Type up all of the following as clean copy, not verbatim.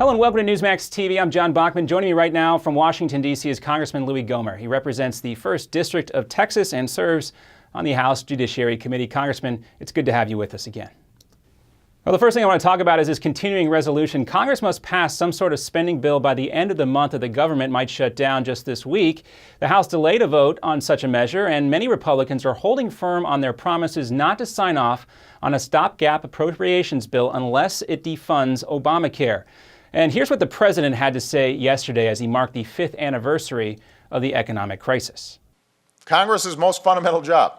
Hello and welcome to Newsmax TV. I'm John Bachman. Joining me right now from Washington, D.C. is Congressman Louie Gohmert. He represents the 1st District of Texas and serves on the House Judiciary Committee. Congressman, it's good to have you with us again. Well, the first thing I want to talk about is this continuing resolution. Congress must pass some sort of spending bill by the end of the month or the government might shut down just this week. The House delayed a vote on such a measure, and many Republicans are holding firm on their promises not to sign off on a stopgap appropriations bill unless it defunds Obamacare. And here's what the president had to say yesterday as he marked the 5th anniversary of the economic crisis. Congress's most fundamental job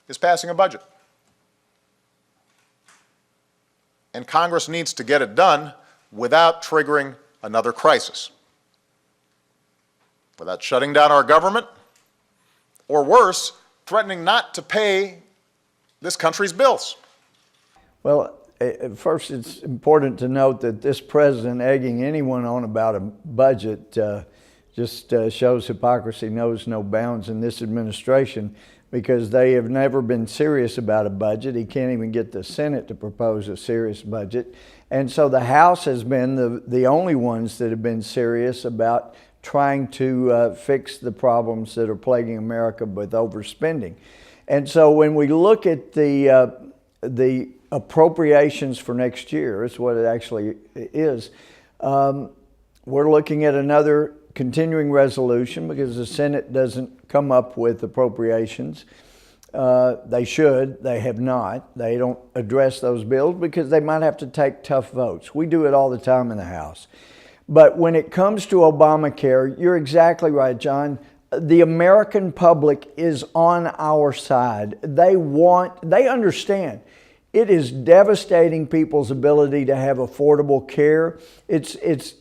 is passing a budget. And Congress needs to get it done without triggering another crisis, without shutting down our government, or worse, threatening not to pay this country's bills. Well, first, it's important to note that this president egging anyone on about a budget just shows hypocrisy knows no bounds in this administration, because they have never been serious about a budget. He can't even get the Senate to propose a serious budget. And so the House has been the only ones that have been serious about trying to fix the problems that are plaguing America with overspending. And so when we look at the appropriations for next year, is what it actually is, we're looking at another continuing resolution because the Senate doesn't come up with appropriations. They should, they have not. They don't address those bills because they might have to take tough votes. We do it all the time in the House. But when it comes to Obamacare, you're exactly right, John. The American public is on our side. They understand. It is devastating people's ability to have affordable care. It's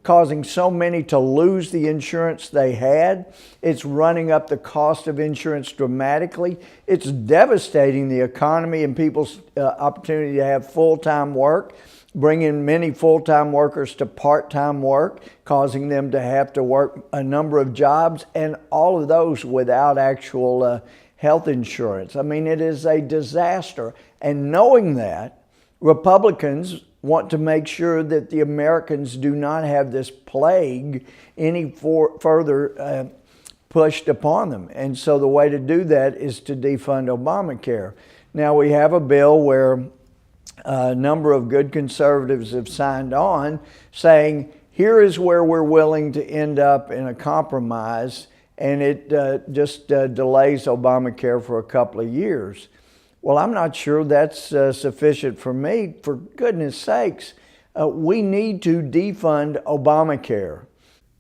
causing so many to lose the insurance they had. It's running up the cost of insurance dramatically. It's devastating the economy and people's opportunity to have full-time work, bringing many full-time workers to part-time work, causing them to have to work a number of jobs, and all of those without actual health insurance. I mean, it is a disaster. And knowing that, Republicans want to make sure that the Americans do not have this plague any further pushed upon them. And so the way to do that is to defund Obamacare. Now, we have a bill where a number of good conservatives have signed on saying, here is where we're willing to end up in a compromise, and it just delays Obamacare for a couple of years. Well, I'm not sure that's sufficient for me. For goodness sakes, we need to defund Obamacare.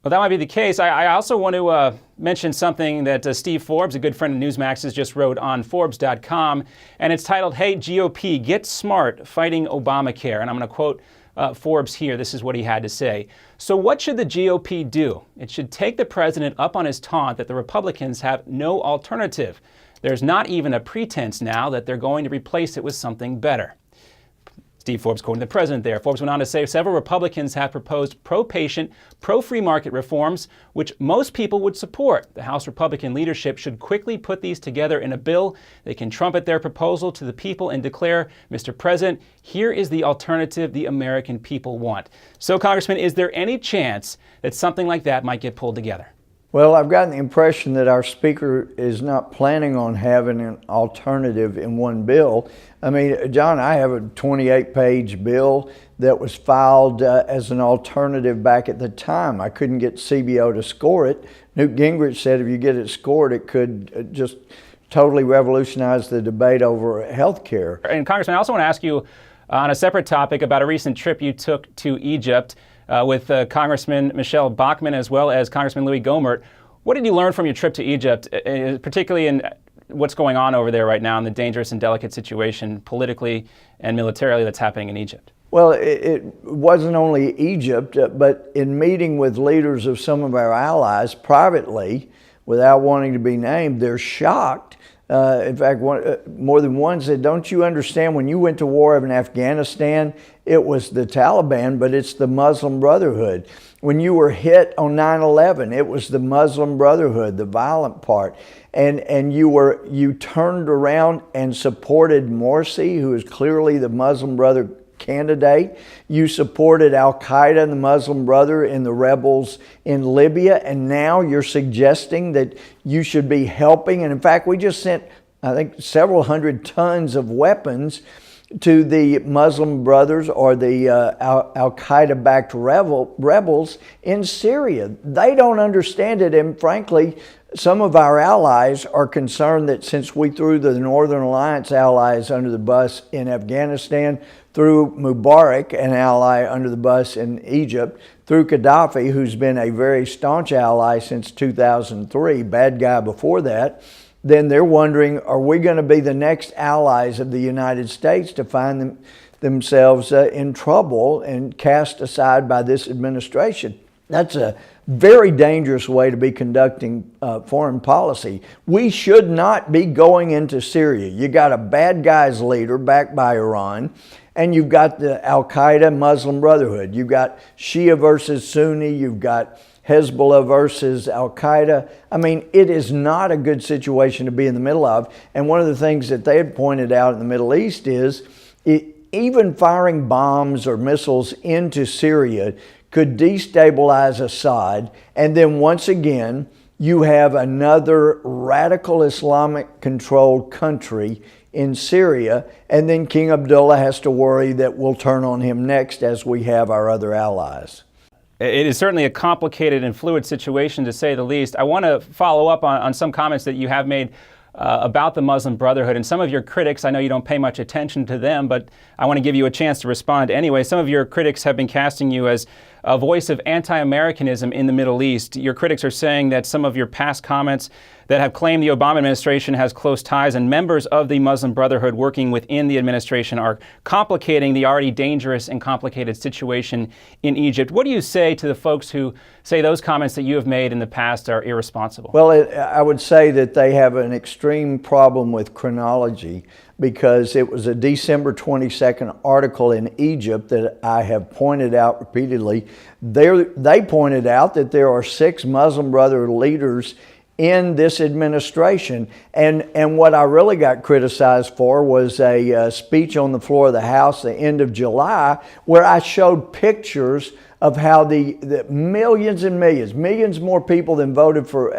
Well, that might be the case. I also want to mention something that Steve Forbes, a good friend of Newsmax's, just wrote on Forbes.com, and it's titled, "Hey GOP, get smart fighting Obamacare." And I'm going to quote Forbes here. This is what he had to say. "So what should the GOP do? It should take the president up on his taunt that the Republicans have no alternative. There's not even a pretense now that they're going to replace it with something better." Steve Forbes quoting the president there. Forbes went on to say several Republicans have proposed pro-patient, pro-free market reforms, which most people would support. The House Republican leadership should quickly put these together in a bill. They can trumpet their proposal to the people and declare, "Mr. President, here is the alternative the American people want." So, Congressman, is there any chance that something like that might get pulled together? Well, I've gotten the impression that our speaker is not planning on having an alternative in one bill. I mean, John, I have a 28-page bill that was filed as an alternative back at the time. I couldn't get CBO to score it. Newt Gingrich said if you get it scored, it could just totally revolutionize the debate over health care. And Congressman, I also want to ask you on a separate topic about a recent trip you took to Egypt with Congressman Michelle Bachmann as well as Congressman Louie Gohmert. What did you learn from your trip to Egypt, particularly in what's going on over there right now in the dangerous and delicate situation politically and militarily that's happening in Egypt? Well, it wasn't only Egypt, but in meeting with leaders of some of our allies privately, without wanting to be named, they're shocked. In fact, more than one said, "Don't you understand, when you went to war in Afghanistan, it was the Taliban, but it's the Muslim Brotherhood. When you were hit on 9/11, it was the Muslim Brotherhood, the violent part. And you turned around and supported Morsi, who is clearly the Muslim Brotherhood candidate. You supported Al-Qaeda and the Muslim Brotherhood and the rebels in Libya, and now you're suggesting that you should be helping. And in fact, we just sent, I think, several hundred tons of weapons to the Muslim Brothers or the Al-Qaeda-backed rebels in Syria. They don't understand it, and frankly, some of our allies are concerned that since we threw the Northern Alliance allies under the bus in Afghanistan, threw Mubarak, an ally, under the bus in Egypt, through Gaddafi, who's been a very staunch ally since 2003, bad guy before that, then they're wondering, are we going to be the next allies of the United States to find themselves in trouble and cast aside by this administration? That's a very dangerous way to be conducting foreign policy. We should not be going into Syria. You got a bad guys leader backed by Iran, and you've got the Al-Qaeda Muslim Brotherhood. You've got Shia versus Sunni. You've got Hezbollah versus Al-Qaeda. I mean, it is not a good situation to be in the middle of. And one of the things that they had pointed out in the Middle East is even firing bombs or missiles into Syria could destabilize Assad. And then once again, you have another radical Islamic controlled country in Syria. And then King Abdullah has to worry that we'll turn on him next, as we have our other allies. It is certainly a complicated and fluid situation, to say the least. I want to follow up on some comments that you have made about the Muslim Brotherhood. And some of your critics, I know you don't pay much attention to them, but I want to give you a chance to respond anyway. Some of your critics have been casting you as a voice of anti-Americanism in the Middle East. Your critics are saying that some of your past comments that have claimed the Obama administration has close ties and members of the Muslim Brotherhood working within the administration are complicating the already dangerous and complicated situation in Egypt. What do you say to the folks who say those comments that you have made in the past are irresponsible? Well, I would say that they have an extreme problem with chronology, because it was a December 22nd article in Egypt that I have pointed out repeatedly. They pointed out that there are 6 Muslim Brotherhood leaders in this administration. And what I really got criticized for was a speech on the floor of the House the end of July, where I showed pictures of how the millions and millions more people than voted for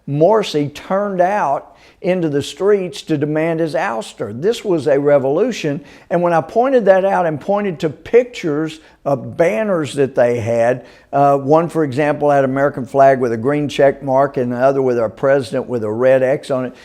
Morsi turned out into the streets to demand his ouster. This was a revolution. And when I pointed that out and pointed to pictures of banners that they had, one, for example, had an American flag with a green check mark and the other with our president with a red X on it,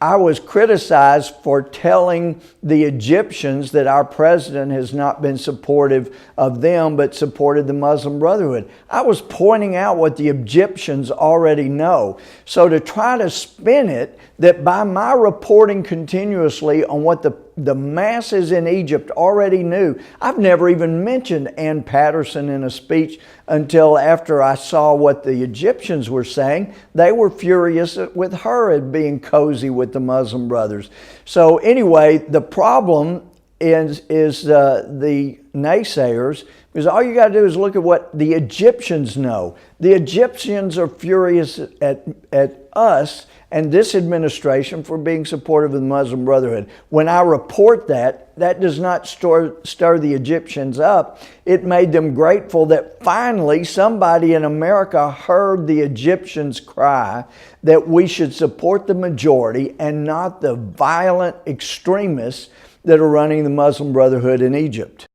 I was criticized for telling the Egyptians that our president has not been supportive of them, but supported the Muslim Brotherhood. I was pointing out what the Egyptians already know. So to try to spin it that by my reporting continuously on what the masses in Egypt already knew. I've never even mentioned Ann Patterson in a speech until after I saw what the Egyptians were saying. They were furious with her at being cozy with the Muslim Brothers. So anyway, the problem is the naysayers, because all you got to do is look at what the Egyptians know. The Egyptians are furious at us and this administration for being supportive of the Muslim Brotherhood. When I report that does not stir the Egyptians up. It made them grateful that finally somebody in America heard the Egyptians cry that we should support the majority and not the violent extremists that are running the Muslim Brotherhood in Egypt.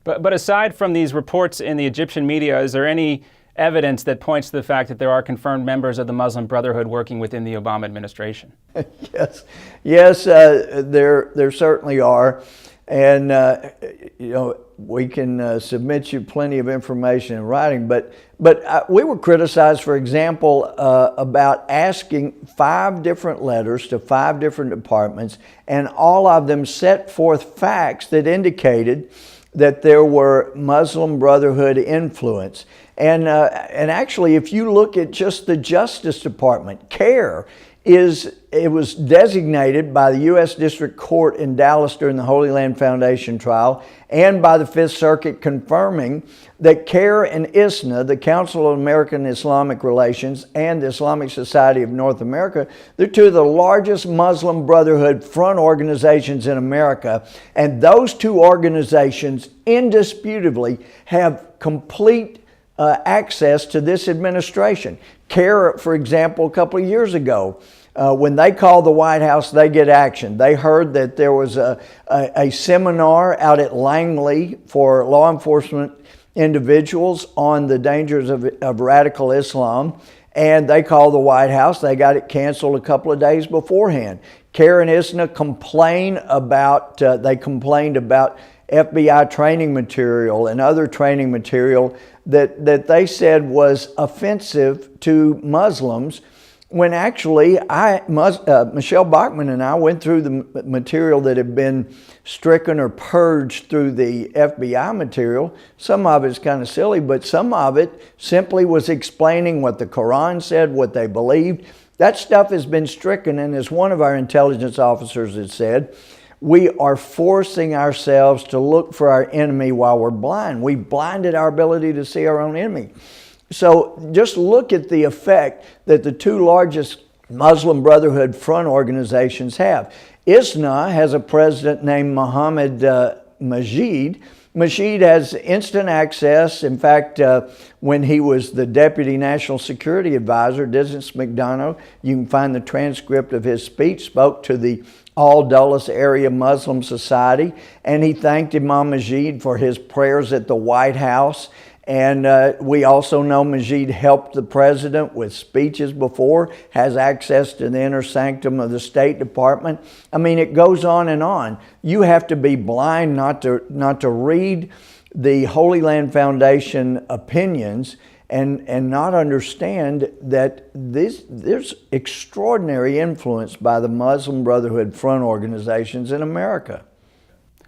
But aside from these reports in the Egyptian media, is there any evidence that points to the fact that there are confirmed members of the Muslim Brotherhood working within the Obama administration? Yes, there certainly are. And, we can submit you plenty of information in writing, but we were criticized, for example, about asking 5 different letters to 5 different departments, and all of them set forth facts that indicated that there were Muslim Brotherhood influence. And actually, if you look at just the Justice Department, CARE, it was designated by the U.S. District Court in Dallas during the Holy Land Foundation trial and by the Fifth Circuit confirming that CAIR and ISNA, the Council of American Islamic Relations, and the Islamic Society of North America, they're two of the largest Muslim Brotherhood front organizations in America. And those two organizations indisputably have complete access to this administration. CAIR, for example, a couple of years ago, when they call the White House, they get action. They heard that there was a seminar out at Langley for law enforcement individuals on the dangers of radical Islam, and they called the White House. They got it canceled a couple of days beforehand. CAIR and ISNA complained about FBI training material and other training material that they said was offensive to Muslims, when actually Michelle Bachmann and I went through the material that had been stricken or purged through the FBI material. Some of it's kind of silly, but some of it simply was explaining what the Quran said, what they believed. That stuff has been stricken, and as one of our intelligence officers had said, we are forcing ourselves to look for our enemy while we're blind. We blinded our ability to see our own enemy. So just look at the effect that the two largest Muslim Brotherhood front organizations have. ISNA has a president named Mohammed Majid. Majid has instant access. In fact, when he was the Deputy National Security Advisor, Distance McDonough, you can find the transcript of his speech, spoke to the All Dulles Area Muslim Society, and he thanked Imam Majid for his prayers at the White House. And we also know Majid helped the president with speeches before, has access to the inner sanctum of the State Department. I mean, it goes on and on. You have to be blind not to read the Holy Land Foundation opinions and not understand that there's extraordinary influence by the Muslim Brotherhood front organizations in America.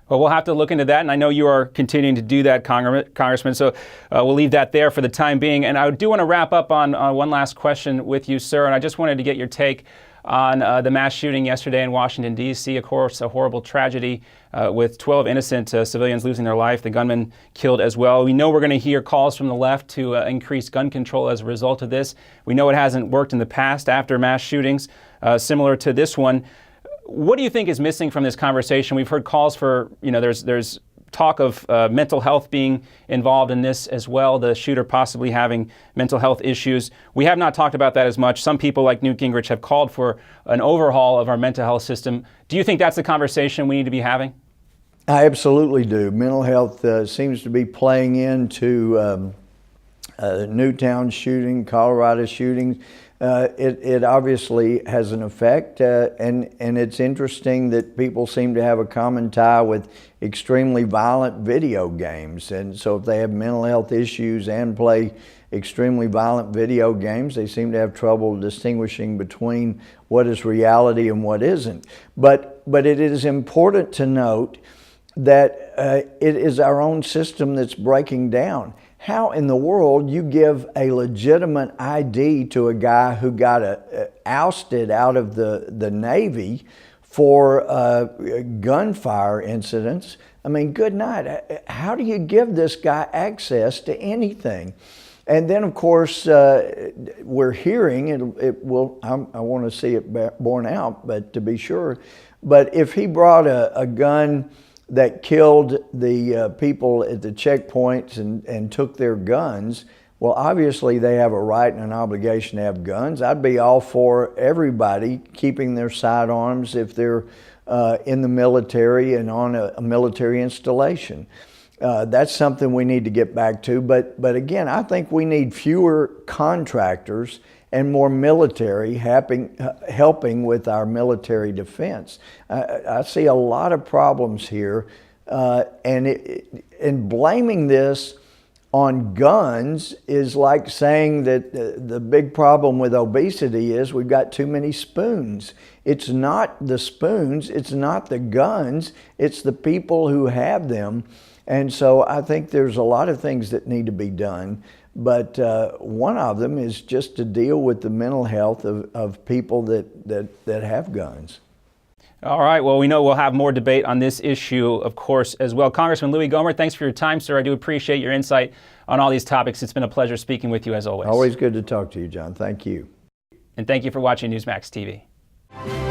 Well, we'll have to look into that, and I know you are continuing to do that, Congressman, so we'll leave that there for the time being. And I do want to wrap up on one last question with you, sir, and I just wanted to get your take on the mass shooting yesterday in Washington, D.C., of course, a horrible tragedy with 12 innocent civilians losing their life, the gunman killed as well. We know we're going to hear calls from the left to increase gun control as a result of this. We know it hasn't worked in the past after mass shootings similar to this one. What do you think is missing from this conversation? We've heard calls for, there's talk of mental health being involved in this as well, the shooter possibly having mental health issues. We have not talked about that as much. Some people like Newt Gingrich have called for an overhaul of our mental health system. Do you think that's the conversation we need to be having? I absolutely do. Mental health seems to be playing into Newtown shooting, Colorado shootings. It obviously has an effect, and it's interesting that people seem to have a common tie with extremely violent video games. And so if they have mental health issues and play extremely violent video games, they seem to have trouble distinguishing between what is reality and what isn't. But it is important to note that it is our own system that's breaking down. How in the world you give a legitimate ID to a guy who got ousted out of the Navy for gunfire incidents? I mean, good night. How do you give this guy access to anything? And then, of course, we're hearing, I want to see it borne out, but to be sure. But if he brought a gun that killed the people at the checkpoints and took their guns, well, obviously they have a right and an obligation to have guns. I'd be all for everybody keeping their sidearms if they're in the military and on a military installation. That's something we need to get back to. But again, I think we need fewer contractors and more military helping with our military defense. I see a lot of problems here, and blaming this on guns is like saying that the big problem with obesity is we've got too many spoons. It's not the spoons, it's not the guns, it's the people who have them. And so I think there's a lot of things that need to be done. But one of them is just to deal with the mental health of people that have guns. All right. Well, we know we'll have more debate on this issue, of course, as well. Congressman Louie Gohmert, thanks for your time, sir. I do appreciate your insight on all these topics. It's been a pleasure speaking with you, as always. Always good to talk to you, John. Thank you. And thank you for watching Newsmax TV.